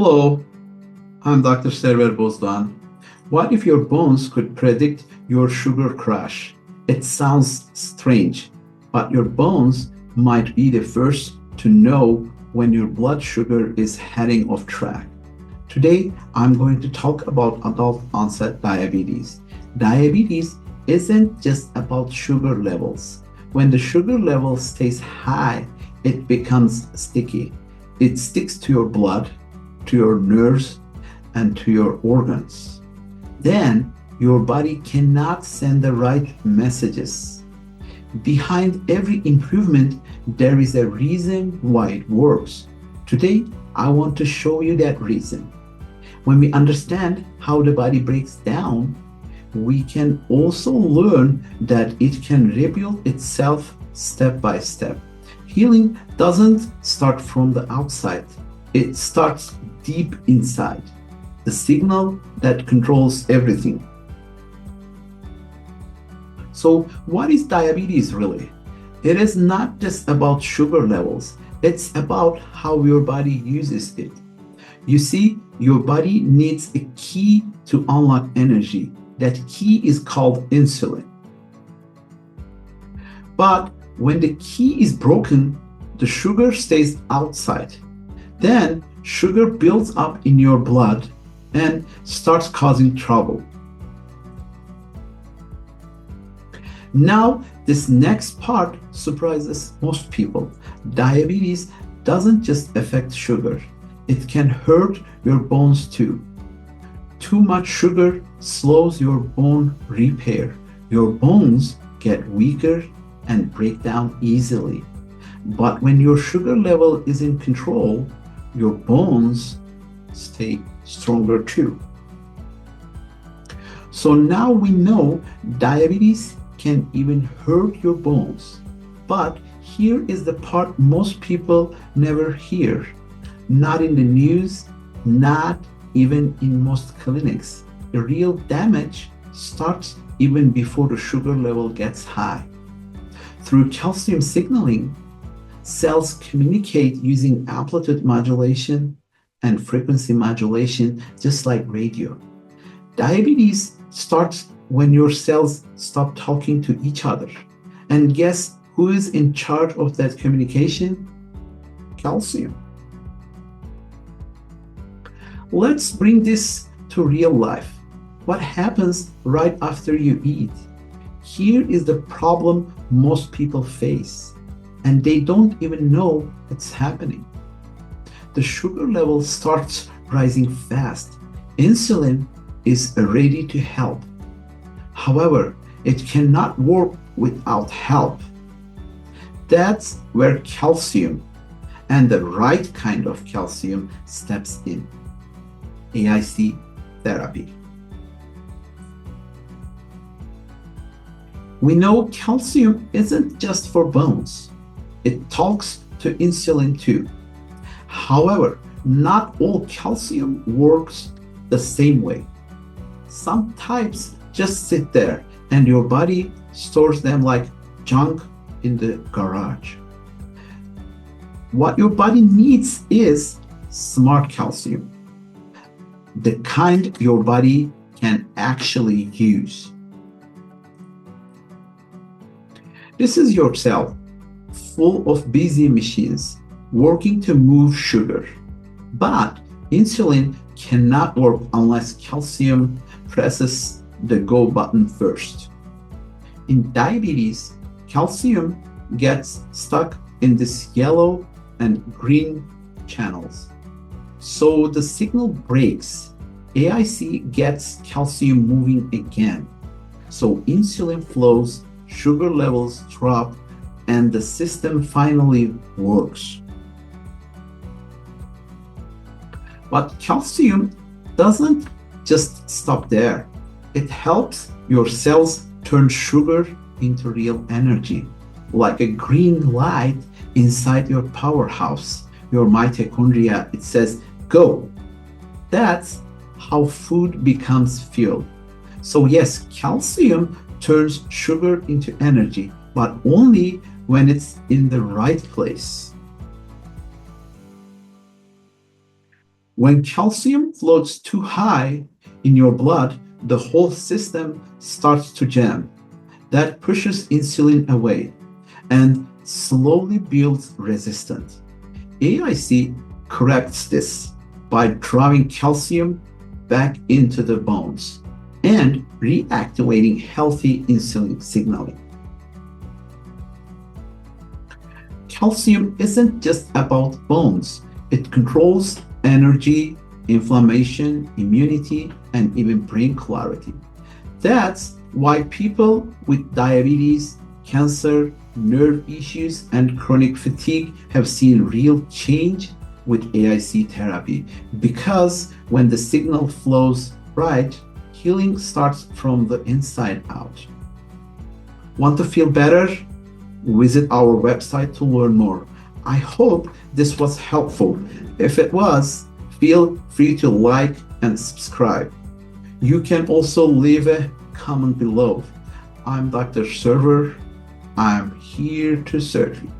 Hello, I'm Dr. Bozdogan. What if your bones could predict your sugar crash? It sounds strange, but your bones might be the first to know when your blood sugar is heading off track. Today, I'm going to talk about adult-onset diabetes. Diabetes isn't just about sugar levels. When the sugar level stays high, it becomes sticky. It sticks to your blood, to your nerves, and to your organs. Then your body cannot send the right messages. Behind every improvement, there is a reason why it works. Today, I want to show you that reason. When we understand how the body breaks down, we can also learn that it can rebuild itself step by step. Healing doesn't start from the outside. It starts deep inside, the signal that controls everything. So, what is diabetes really? It is not just about sugar levels, it's about how your body uses it. You see, your body needs a key to unlock energy. That key is called insulin. But when the key is broken, the sugar stays outside. Then sugar builds up in your blood and starts causing trouble. Now, this next part surprises most people. Diabetes doesn't just affect sugar, it can hurt your bones too. Too much sugar slows your bone repair. Your bones get weaker and break down easily. But when your sugar level is in control, your bones stay stronger too. So now we know diabetes can even hurt your bones. But here is the part most people never hear. Not in the news, not even in most clinics. The real damage starts even before the sugar level gets high. Through calcium signaling, cells communicate using amplitude modulation and frequency modulation, just like radio. Diabetes starts when your cells stop talking to each other. And guess who is in charge of that communication? Calcium. Let's bring this to real life. What happens right after you eat? Here is the problem most people face, and they don't even know it's happening. The sugar level starts rising fast. Insulin is ready to help. However, it cannot work without help. That's where calcium, and the right kind of calcium, steps in. AIC Therapy. We know calcium isn't just for bones. It talks to insulin too. However, not all calcium works the same way. Some types just sit there and your body stores them like junk in the garage. What your body needs is smart calcium, the kind your body can actually use. This is your cell, full of busy machines working to move sugar. But insulin cannot work unless calcium presses the go button first. In diabetes, calcium gets stuck in this yellow and green channels. So the signal breaks. AIC gets calcium moving again. So insulin flows, sugar levels drop, and the system finally works. But calcium doesn't just stop there. It helps your cells turn sugar into real energy, like a green light inside your powerhouse, your mitochondria. It says, go. That's how food becomes fuel. So yes, calcium turns sugar into energy, but only when it's in the right place. When calcium floats too high in your blood, the whole system starts to jam. That pushes insulin away and slowly builds resistance. AIC corrects this by driving calcium back into the bones and reactivating healthy insulin signaling. Calcium isn't just about bones. It controls energy, inflammation, immunity, and even brain clarity. That's why people with diabetes, cancer, nerve issues, and chronic fatigue have seen real change with AIC therapy. Because when the signal flows right, healing starts from the inside out. Want to feel better? Visit our website to learn more. I hope this was helpful. If it was, feel free to like and subscribe. You can also leave a comment below. I'm Dr. Server. I'm here to serve you.